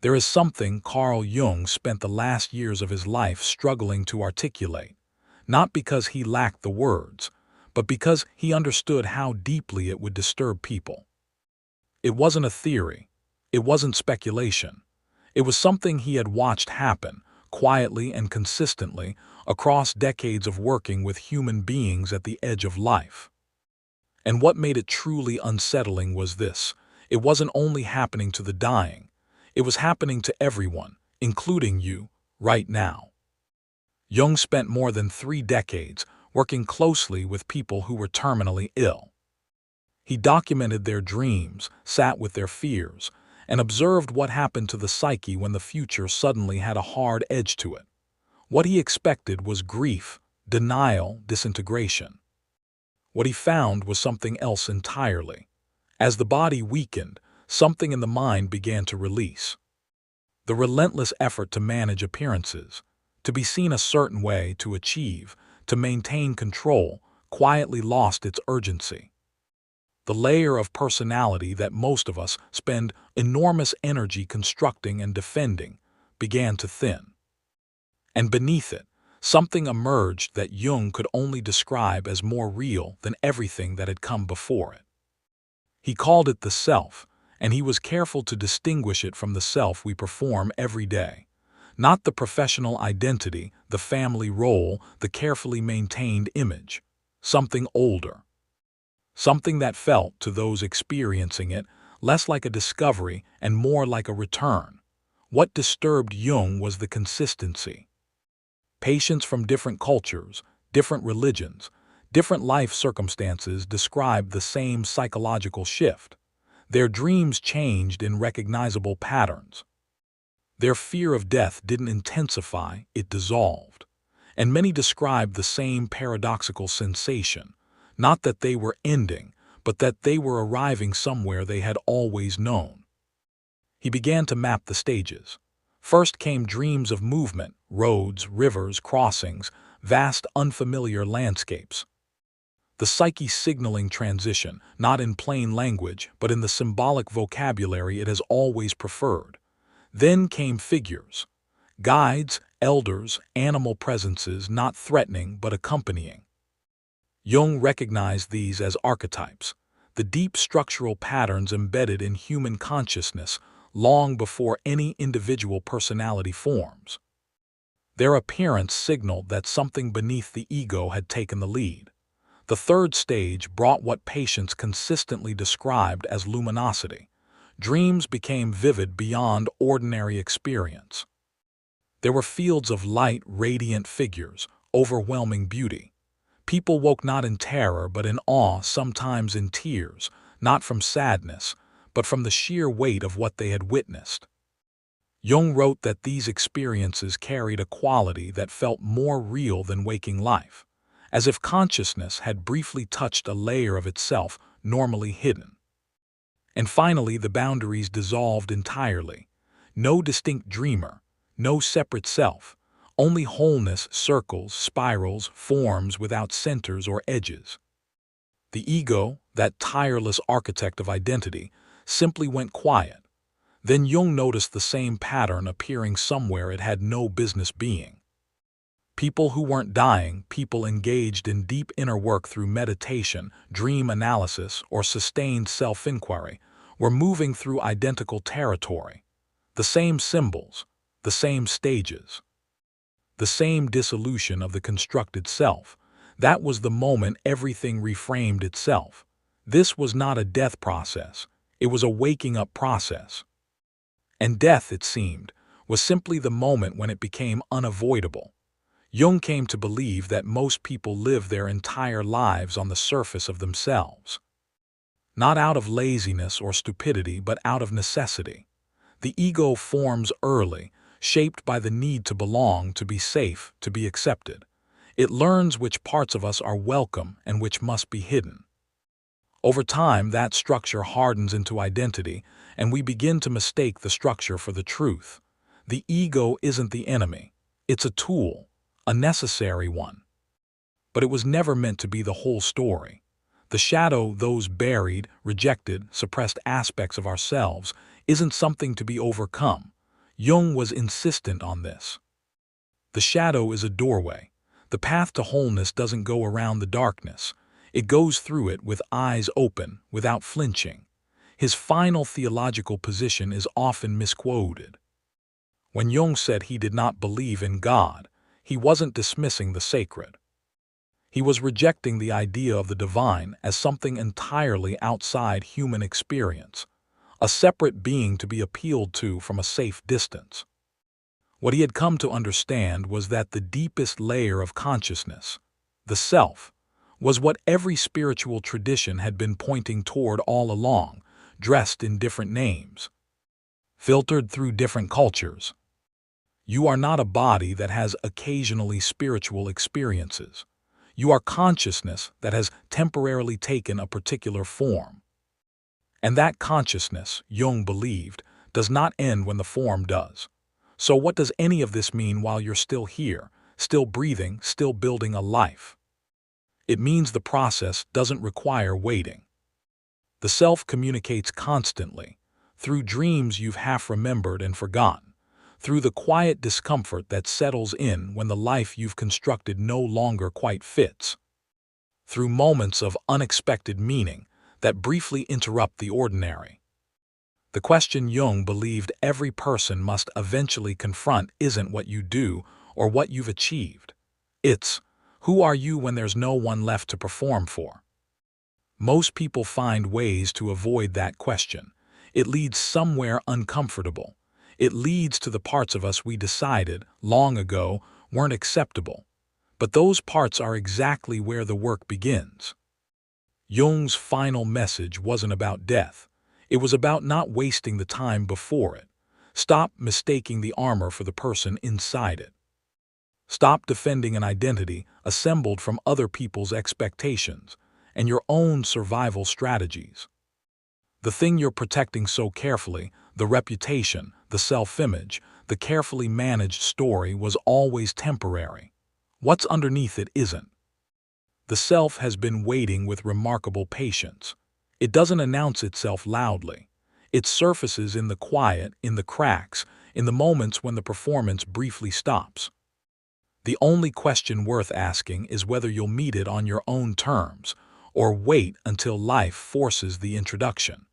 There is something Carl Jung spent the last years of his life struggling to articulate, not because he lacked the words, but because he understood how deeply it would disturb people. It wasn't a theory. It wasn't speculation. It was something he had watched happen, quietly and consistently, across decades of working with human beings at the edge of life. And what made it truly unsettling was this: it wasn't only happening to the dying, it was happening to everyone, including you, right now. Jung spent more than 3 decades working closely with people who were terminally ill. He documented their dreams, sat with their fears, and observed what happened to the psyche when the future suddenly had a hard edge to it. What he expected was grief, denial, disintegration. What he found was something else entirely. As the body weakened, something in the mind began to release. The relentless effort to manage appearances, to be seen a certain way, to achieve, to maintain control, quietly lost its urgency. The layer of personality that most of us spend enormous energy constructing and defending began to thin. And beneath it, something emerged that Jung could only describe as more real than everything that had come before it. He called it the self, and he was careful to distinguish it from the self we perform every day. Not the professional identity, the family role, the carefully maintained image. Something older. Something that felt, to those experiencing it, less like a discovery and more like a return. What disturbed Jung was the consistency. Patients from different cultures, different religions, different life circumstances described the same psychological shift. Their dreams changed in recognizable patterns. Their fear of death didn't intensify, it dissolved. And many described the same paradoxical sensation, not that they were ending, but that they were arriving somewhere they had always known. He began to map the stages. First came dreams of movement, roads, rivers, crossings, vast unfamiliar landscapes. The psyche signaling transition, not in plain language, but in the symbolic vocabulary it has always preferred. Then came figures. Guides, elders, animal presences not threatening but accompanying. Jung recognized these as archetypes, the deep structural patterns embedded in human consciousness long before any individual personality forms. Their appearance signaled that something beneath the ego had taken the lead. The third stage brought what patients consistently described as luminosity. Dreams became vivid beyond ordinary experience. There were fields of light, radiant figures, overwhelming beauty. People woke not in terror but in awe, sometimes in tears, not from sadness, but from the sheer weight of what they had witnessed. Jung wrote that these experiences carried a quality that felt more real than waking life, as if consciousness had briefly touched a layer of itself normally hidden. And finally, the boundaries dissolved entirely. No distinct dreamer, no separate self, only wholeness, circles, spirals, forms without centers or edges. The ego, that tireless architect of identity, simply went quiet. Then Jung noticed the same pattern appearing somewhere it had no business being. People who weren't dying, people engaged in deep inner work through meditation, dream analysis, or sustained self-inquiry, were moving through identical territory. The same symbols, the same stages, the same dissolution of the constructed self. That was the moment everything reframed itself. This was not a death process, it was a waking up process. And death, it seemed, was simply the moment when it became unavoidable. Jung came to believe that most people live their entire lives on the surface of themselves. Not out of laziness or stupidity, but out of necessity. The ego forms early, shaped by the need to belong, to be safe, to be accepted. It learns which parts of us are welcome and which must be hidden. Over time, that structure hardens into identity, and we begin to mistake the structure for the truth. The ego isn't the enemy. It's a tool, a necessary one. But it was never meant to be the whole story. The shadow, those buried, rejected, suppressed aspects of ourselves, isn't something to be overcome, Jung was insistent on this. The shadow is a doorway. The path to wholeness doesn't go around the darkness. It goes through it with eyes open, without flinching. His final theological position is often misquoted. When Jung said he did not believe in God, he wasn't dismissing the sacred. He was rejecting the idea of the divine as something entirely outside human experience, a separate being to be appealed to from a safe distance. What he had come to understand was that the deepest layer of consciousness, the self, was what every spiritual tradition had been pointing toward all along, dressed in different names, filtered through different cultures. You are not a body that has occasionally spiritual experiences. You are consciousness that has temporarily taken a particular form. And that consciousness, Jung believed, does not end when the form does. So what does any of this mean while you're still here, still breathing, still building a life? It means the process doesn't require waiting. The self communicates constantly, through dreams you've half remembered and forgotten, through the quiet discomfort that settles in when the life you've constructed no longer quite fits, through moments of unexpected meaning that briefly interrupt the ordinary. The question Jung believed every person must eventually confront isn't what you do or what you've achieved. It's, who are you when there's no one left to perform for? Most people find ways to avoid that question. It leads somewhere uncomfortable. It leads to the parts of us we decided, long ago, weren't acceptable. But those parts are exactly where the work begins. Jung's final message wasn't about death. It was about not wasting the time before it. Stop mistaking the armor for the person inside it. Stop defending an identity assembled from other people's expectations and your own survival strategies. The thing you're protecting so carefully, the reputation, the self-image, the carefully managed story was always temporary. What's underneath it isn't. The self has been waiting with remarkable patience. It doesn't announce itself loudly. It surfaces in the quiet, in the cracks, in the moments when the performance briefly stops. The only question worth asking is whether you'll meet it on your own terms, or wait until life forces the introduction.